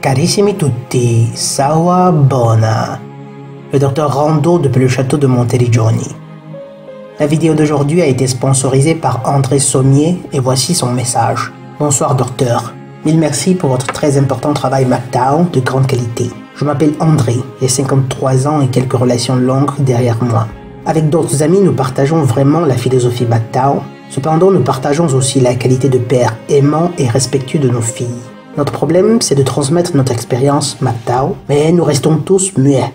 Carissimi tutti, Sawa Bona. Le docteur Rando depuis le château de Monteriggioni. La vidéo d'aujourd'hui a été sponsorisée par André Sommier et voici son message. Bonsoir docteur. Mille merci pour votre très important travail MGTOW de grande qualité. Je m'appelle André, j'ai 53 ans et quelques relations longues derrière moi. Avec d'autres amis, nous partageons vraiment la philosophie MGTOW. Cependant, nous partageons aussi la qualité de père aimant et respectueux de nos filles. Notre problème, c'est de transmettre notre expérience MGTOW, mais nous restons tous muets.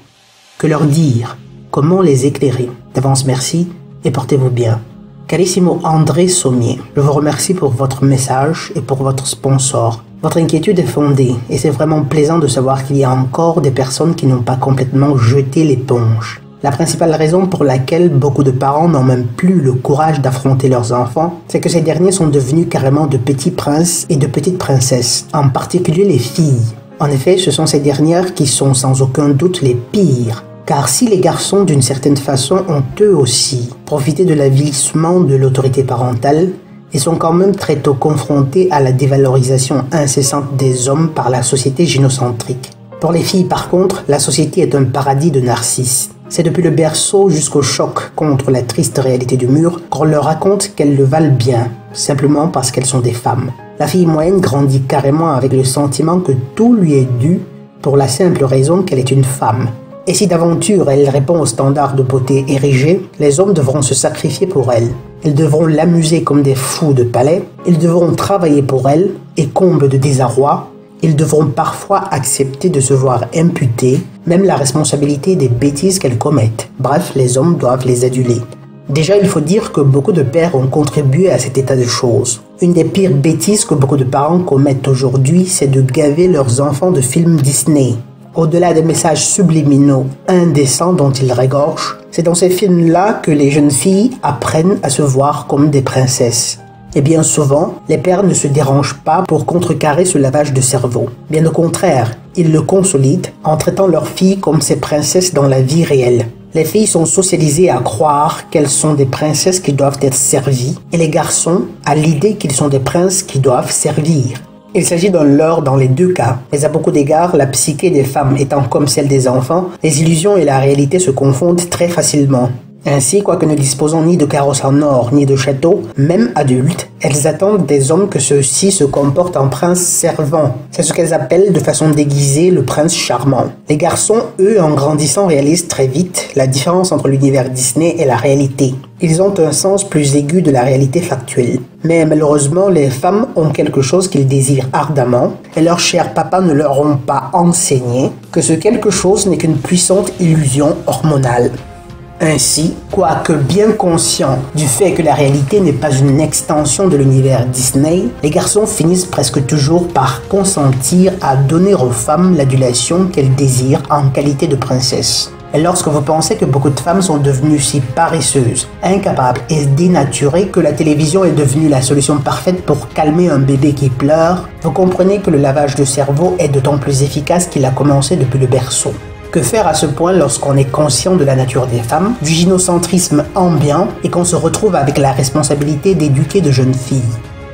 Que leur dire? Comment les éclairer? D'avance merci et portez-vous bien. Carissimo André Sommier, je vous remercie pour votre message et pour votre sponsor. Votre inquiétude est fondée et c'est vraiment plaisant de savoir qu'il y a encore des personnes qui n'ont pas complètement jeté l'éponge. La principale raison pour laquelle beaucoup de parents n'ont même plus le courage d'affronter leurs enfants, c'est que ces derniers sont devenus carrément de petits princes et de petites princesses, en particulier les filles. En effet, ce sont ces dernières qui sont sans aucun doute les pires. Car si les garçons, d'une certaine façon, ont eux aussi profité de l'avilissement de l'autorité parentale, ils sont quand même très tôt confrontés à la dévalorisation incessante des hommes par la société gynocentrique. Pour les filles, par contre, la société est un paradis de narcisses. C'est depuis le berceau jusqu'au choc contre la triste réalité du mur qu'on leur raconte qu'elles le valent bien, simplement parce qu'elles sont des femmes. La fille moyenne grandit carrément avec le sentiment que tout lui est dû pour la simple raison qu'elle est une femme. Et si d'aventure elle répond aux standards de beauté érigés, les hommes devront se sacrifier pour elle. Ils devront l'amuser comme des fous de palais, ils devront travailler pour elle, et comble de désarroi, ils devront parfois accepter de se voir imputer même la responsabilité des bêtises qu'elles commettent. Bref, les hommes doivent les aduler. Déjà, il faut dire que beaucoup de pères ont contribué à cet état de choses. Une des pires bêtises que beaucoup de parents commettent aujourd'hui, c'est de gaver leurs enfants de films Disney. Au-delà des messages subliminaux indécents dont ils régorgent, c'est dans ces films-là que les jeunes filles apprennent à se voir comme des princesses. Et bien souvent, les pères ne se dérangent pas pour contrecarrer ce lavage de cerveau. Bien au contraire, ils le consolident en traitant leurs filles comme ces princesses dans la vie réelle. Les filles sont socialisées à croire qu'elles sont des princesses qui doivent être servies, et les garçons à l'idée qu'ils sont des princes qui doivent servir. Il s'agit d'un leurre dans les deux cas, mais à beaucoup d'égards, la psyché des femmes étant comme celle des enfants, les illusions et la réalité se confondent très facilement. Ainsi, quoique ne disposant ni de carrosse en or ni de château, même adultes, elles attendent des hommes que ceux-ci se comportent en princes servants. C'est ce qu'elles appellent de façon déguisée le prince charmant. Les garçons, eux, en grandissant, réalisent très vite la différence entre l'univers Disney et la réalité. Ils ont un sens plus aigu de la réalité factuelle. Mais malheureusement, les femmes ont quelque chose qu'ils désirent ardemment, et leurs chers papas ne leur ont pas enseigné que ce quelque chose n'est qu'une puissante illusion hormonale. Ainsi, quoique bien conscients du fait que la réalité n'est pas une extension de l'univers Disney, les garçons finissent presque toujours par consentir à donner aux femmes l'adulation qu'elles désirent en qualité de princesse. Et lorsque vous pensez que beaucoup de femmes sont devenues si paresseuses, incapables et dénaturées que la télévision est devenue la solution parfaite pour calmer un bébé qui pleure, vous comprenez que le lavage de cerveau est d'autant plus efficace qu'il a commencé depuis le berceau. Que faire à ce point lorsqu'on est conscient de la nature des femmes, du gynocentrisme ambiant et qu'on se retrouve avec la responsabilité d'éduquer de jeunes filles?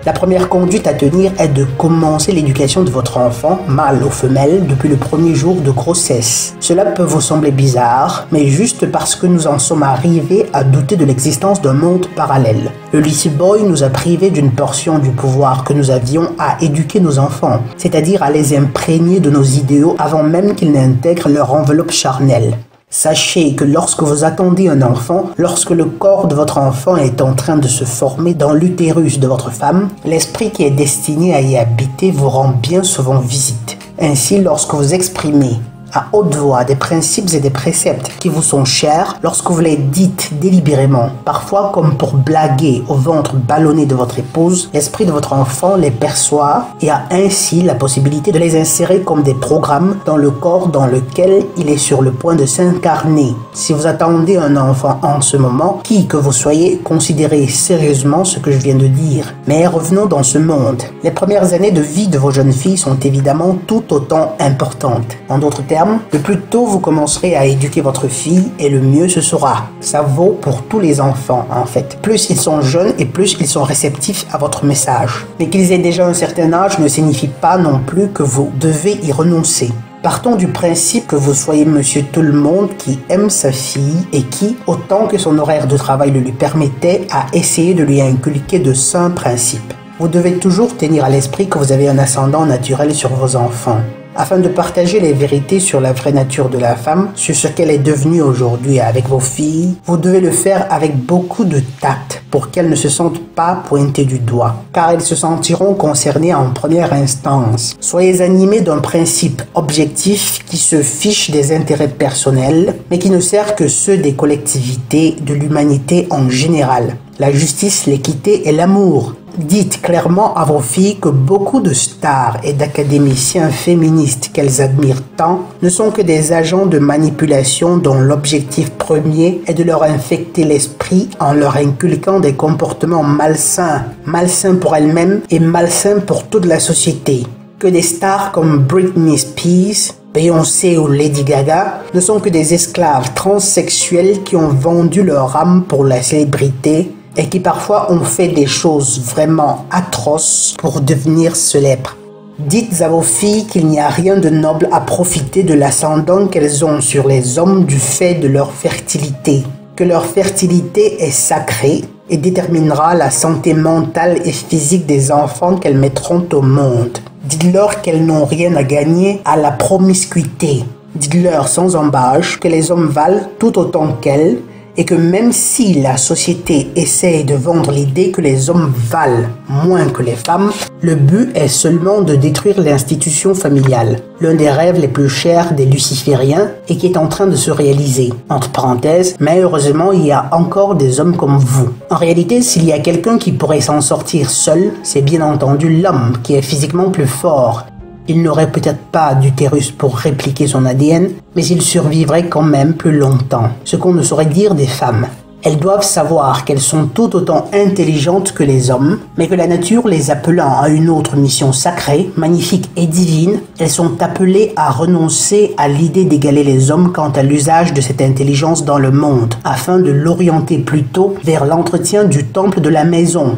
La première conduite à tenir est de commencer l'éducation de votre enfant, mâle ou femelle, depuis le premier jour de grossesse. Cela peut vous sembler bizarre, mais juste parce que nous en sommes arrivés à douter de l'existence d'un monde parallèle. Le Lycée Boy nous a privés d'une portion du pouvoir que nous avions à éduquer nos enfants, c'est-à-dire à les imprégner de nos idéaux avant même qu'ils n'intègrent leur enveloppe charnelle. Sachez que lorsque vous attendez un enfant, lorsque le corps de votre enfant est en train de se former dans l'utérus de votre femme, l'esprit qui est destiné à y habiter vous rend bien souvent visite. Ainsi, lorsque vous exprimez à haute voix des principes et des préceptes qui vous sont chers, lorsque vous les dites délibérément, parfois comme pour blaguer au ventre ballonné de votre épouse, l'esprit de votre enfant les perçoit et a ainsi la possibilité de les insérer comme des programmes dans le corps dans lequel il est sur le point de s'incarner. Si vous attendez un enfant en ce moment, qui que vous soyez, considérez sérieusement ce que je viens de dire. Mais revenons dans ce monde. Les premières années de vie de vos jeunes filles sont évidemment tout autant importantes. En d'autres termes, terme, le plus tôt vous commencerez à éduquer votre fille et le mieux ce sera. Ça vaut pour tous les enfants en fait. Plus ils sont jeunes et plus ils sont réceptifs à votre message. Mais qu'ils aient déjà un certain âge ne signifie pas non plus que vous devez y renoncer. Partons du principe que vous soyez monsieur tout le monde qui aime sa fille et qui, autant que son horaire de travail le lui permettait, a essayé de lui inculquer de sains principes. Vous devez toujours tenir à l'esprit que vous avez un ascendant naturel sur vos enfants. Afin de partager les vérités sur la vraie nature de la femme, sur ce qu'elle est devenue aujourd'hui avec vos filles, vous devez le faire avec beaucoup de tact pour qu'elles ne se sentent pas pointées du doigt, car elles se sentiront concernées en première instance. Soyez animés d'un principe objectif qui se fiche des intérêts personnels, mais qui ne sert que ceux des collectivités, de l'humanité en général. La justice, l'équité et l'amour. Dites clairement à vos filles que beaucoup de stars et d'académiciens féministes qu'elles admirent tant ne sont que des agents de manipulation dont l'objectif premier est de leur infecter l'esprit en leur inculquant des comportements malsains, malsains pour elles-mêmes et malsains pour toute la société. Que des stars comme Britney Spears, Beyoncé ou Lady Gaga ne sont que des esclaves transsexuels qui ont vendu leur âme pour la célébrité et qui parfois ont fait des choses vraiment atroces pour devenir célèbres. Dites à vos filles qu'il n'y a rien de noble à profiter de l'ascendant qu'elles ont sur les hommes du fait de leur fertilité, que leur fertilité est sacrée et déterminera la santé mentale et physique des enfants qu'elles mettront au monde. Dites-leur qu'elles n'ont rien à gagner à la promiscuité. Dites-leur sans embâche que les hommes valent tout autant qu'elles et que même si la société essaie de vendre l'idée que les hommes valent moins que les femmes, le but est seulement de détruire l'institution familiale, l'un des rêves les plus chers des lucifériens et qui est en train de se réaliser. Entre parenthèses, mais heureusement il y a encore des hommes comme vous. En réalité, s'il y a quelqu'un qui pourrait s'en sortir seul, c'est bien entendu l'homme qui est physiquement plus fort. Il n'aurait peut-être pas d'utérus pour répliquer son ADN, mais il survivrait quand même plus longtemps. Ce qu'on ne saurait dire des femmes. Elles doivent savoir qu'elles sont tout autant intelligentes que les hommes, mais que la nature les appelant à une autre mission sacrée, magnifique et divine, elles sont appelées à renoncer à l'idée d'égaler les hommes quant à l'usage de cette intelligence dans le monde, afin de l'orienter plutôt vers l'entretien du temple de la maison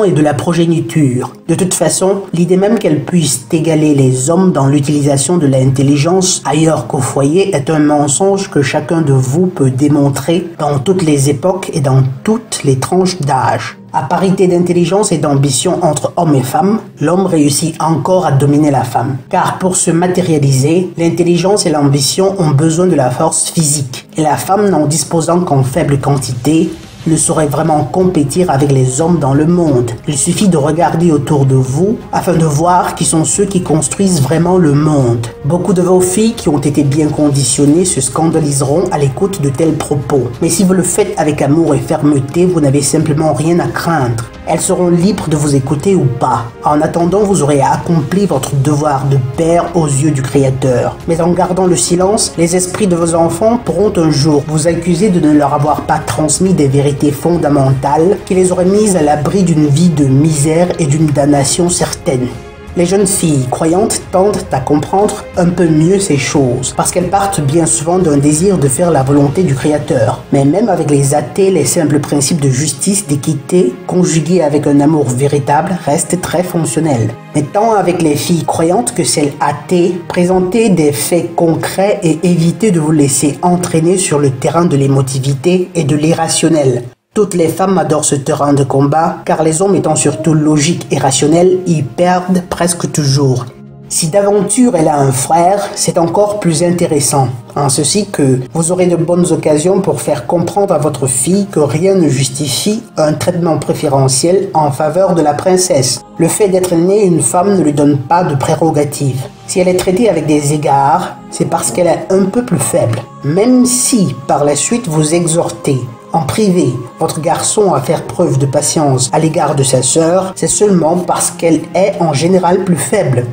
et de la progéniture. De toute façon, l'idée même qu'elles puissent égaler les hommes dans l'utilisation de l'intelligence ailleurs qu'au foyer est un mensonge que chacun de vous peut démontrer dans toutes les époques et dans toutes les tranches d'âge. À parité d'intelligence et d'ambition entre hommes et femmes, l'homme réussit encore à dominer la femme. Car pour se matérialiser, l'intelligence et l'ambition ont besoin de la force physique. Et la femme, n'en disposant qu'en faible quantité, ne saurait vraiment compétir avec les hommes dans le monde. Il suffit de regarder autour de vous afin de voir qui sont ceux qui construisent vraiment le monde. Beaucoup de vos filles qui ont été bien conditionnées se scandaliseront à l'écoute de tels propos. Mais si vous le faites avec amour et fermeté, vous n'avez simplement rien à craindre. Elles seront libres de vous écouter ou pas. En attendant, vous aurez accompli votre devoir de père aux yeux du Créateur. Mais en gardant le silence, les esprits de vos enfants pourront un jour vous accuser de ne leur avoir pas transmis des vérités fondamentales qui les auraient mises à l'abri d'une vie de misère et d'une damnation certaine. Les jeunes filles croyantes tendent à comprendre un peu mieux ces choses, parce qu'elles partent bien souvent d'un désir de faire la volonté du Créateur. Mais même avec les athées, les simples principes de justice, d'équité, conjugués avec un amour véritable, restent très fonctionnels. Mais tant avec les filles croyantes que celles athées, présentez des faits concrets et évitez de vous laisser entraîner sur le terrain de l'émotivité et de l'irrationnel. Toutes les femmes adorent ce terrain de combat, car les hommes étant surtout logiques et rationnels, y perdent presque toujours. Si d'aventure elle a un frère, c'est encore plus intéressant, en ceci que vous aurez de bonnes occasions pour faire comprendre à votre fille que rien ne justifie un traitement préférentiel en faveur de la princesse. Le fait d'être née une femme ne lui donne pas de prérogatives. Si elle est traitée avec des égards, c'est parce qu'elle est un peu plus faible. Même si, par la suite, vous exhortez en privé votre garçon à faire preuve de patience à l'égard de sa sœur, c'est seulement parce qu'elle est en général plus faible.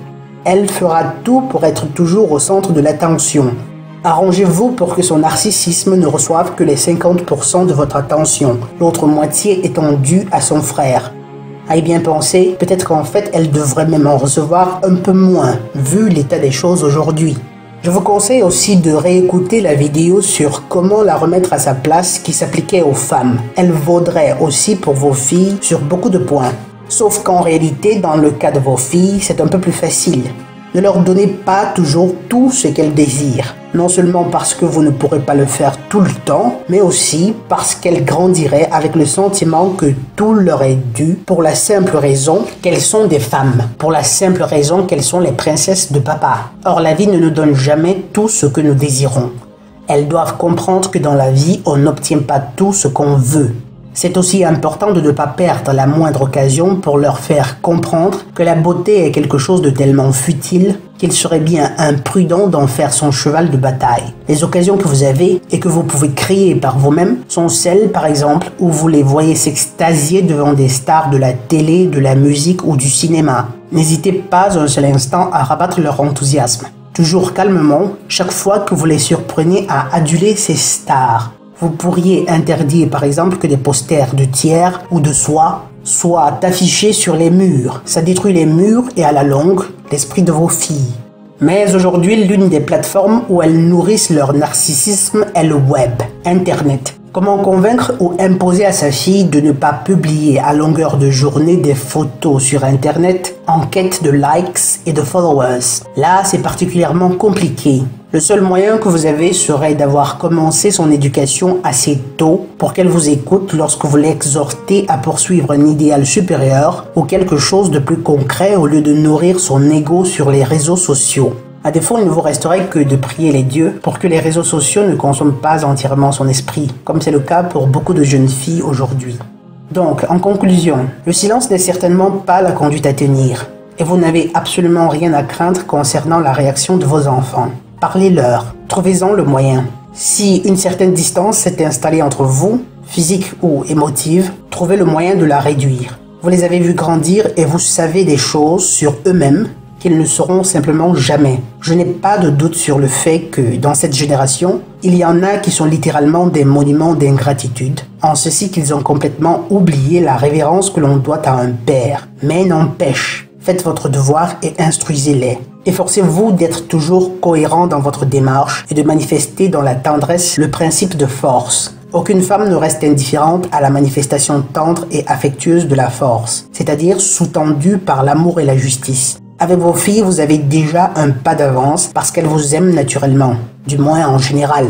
Elle fera tout pour être toujours au centre de l'attention. Arrangez-vous pour que son narcissisme ne reçoive que les 50% de votre attention, l'autre moitié étant due à son frère. À y bien penser, peut-être qu'en fait elle devrait même en recevoir un peu moins, vu l'état des choses aujourd'hui. Je vous conseille aussi de réécouter la vidéo sur comment la remettre à sa place qui s'appliquait aux femmes. Elle vaudrait aussi pour vos filles sur beaucoup de points. Sauf qu'en réalité, dans le cas de vos filles, c'est un peu plus facile. Ne leur donnez pas toujours tout ce qu'elles désirent. Non seulement parce que vous ne pourrez pas le faire tout le temps, mais aussi parce qu'elles grandiraient avec le sentiment que tout leur est dû pour la simple raison qu'elles sont des femmes, pour la simple raison qu'elles sont les princesses de papa. Or, la vie ne nous donne jamais tout ce que nous désirons. Elles doivent comprendre que dans la vie, on n'obtient pas tout ce qu'on veut. C'est aussi important de ne pas perdre la moindre occasion pour leur faire comprendre que la beauté est quelque chose de tellement futile qu'il serait bien imprudent d'en faire son cheval de bataille. Les occasions que vous avez et que vous pouvez créer par vous-même sont celles, par exemple, où vous les voyez s'extasier devant des stars de la télé, de la musique ou du cinéma. N'hésitez pas un seul instant à rabattre leur enthousiasme. Toujours calmement, chaque fois que vous les surprenez à aduler ces stars. Vous pourriez interdire par exemple que des posters de tiers ou de soie soient affichés sur les murs. Ça détruit les murs et à la longue, l'esprit de vos filles. Mais aujourd'hui, l'une des plateformes où elles nourrissent leur narcissisme est le web, Internet. Comment convaincre ou imposer à sa fille de ne pas publier à longueur de journée des photos sur Internet en quête de likes et de followers? Là, c'est particulièrement compliqué. Le seul moyen que vous avez serait d'avoir commencé son éducation assez tôt pour qu'elle vous écoute lorsque vous l'exhortez à poursuivre un idéal supérieur ou quelque chose de plus concret au lieu de nourrir son ego sur les réseaux sociaux. À défaut, il ne vous resterait que de prier les dieux pour que les réseaux sociaux ne consomment pas entièrement son esprit, comme c'est le cas pour beaucoup de jeunes filles aujourd'hui. Donc, en conclusion, le silence n'est certainement pas la conduite à tenir, et vous n'avez absolument rien à craindre concernant la réaction de vos enfants. Parlez-leur, trouvez-en le moyen. Si une certaine distance s'est installée entre vous, physique ou émotive, trouvez le moyen de la réduire. Vous les avez vus grandir et vous savez des choses sur eux-mêmes qu'ils ne sauront simplement jamais. Je n'ai pas de doute sur le fait que, dans cette génération, il y en a qui sont littéralement des monuments d'ingratitude, en ceci qu'ils ont complètement oublié la révérence que l'on doit à un père. Mais n'empêche, faites votre devoir et instruisez-les. Efforcez-vous d'être toujours cohérent dans votre démarche et de manifester dans la tendresse le principe de force. Aucune femme ne reste indifférente à la manifestation tendre et affectueuse de la force, c'est-à-dire sous-tendue par l'amour et la justice. Avec vos filles, vous avez déjà un pas d'avance parce qu'elles vous aiment naturellement, du moins en général.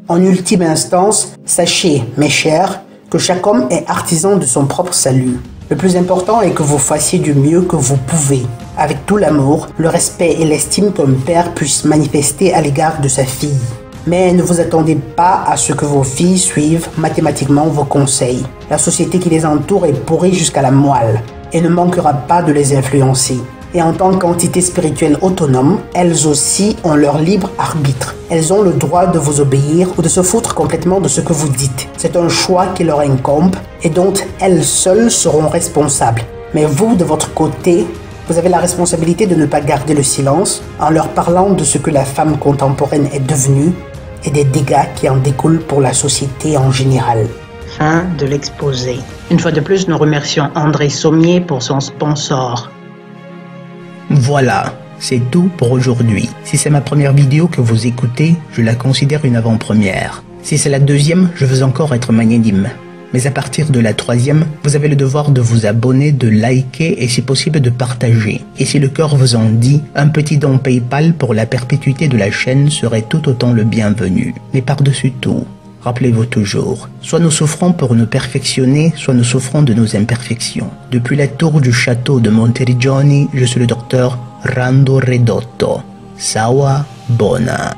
En ultime instance, sachez, mes chers, que chaque homme est artisan de son propre salut. Le plus important est que vous fassiez du mieux que vous pouvez, avec tout l'amour, le respect et l'estime qu'un père puisse manifester à l'égard de sa fille. Mais ne vous attendez pas à ce que vos filles suivent mathématiquement vos conseils. La société qui les entoure est pourrie jusqu'à la moelle et ne manquera pas de les influencer. Et en tant qu'entité spirituelle autonome, elles aussi ont leur libre arbitre. Elles ont le droit de vous obéir ou de se foutre complètement de ce que vous dites. C'est un choix qui leur incombe et dont elles seules seront responsables. Mais vous, de votre côté, vous avez la responsabilité de ne pas garder le silence en leur parlant de ce que la femme contemporaine est devenue et des dégâts qui en découlent pour la société en général. Fin de l'exposé. Une fois de plus, nous remercions André Sommier pour son sponsor. Voilà, c'est tout pour aujourd'hui. Si c'est ma première vidéo que vous écoutez, je la considère une avant-première. Si c'est la deuxième, je veux encore être magnanime. Mais à partir de la troisième, vous avez le devoir de vous abonner, de liker et si possible de partager. Et si le cœur vous en dit, un petit don PayPal pour la perpétuité de la chaîne serait tout autant le bienvenu. Mais par-dessus tout, rappelez-vous toujours, soit nous souffrons pour nous perfectionner, soit nous souffrons de nos imperfections. Depuis la tour du château de Monteriggioni, je suis le docteur Rando Redotto. Sawa Bona.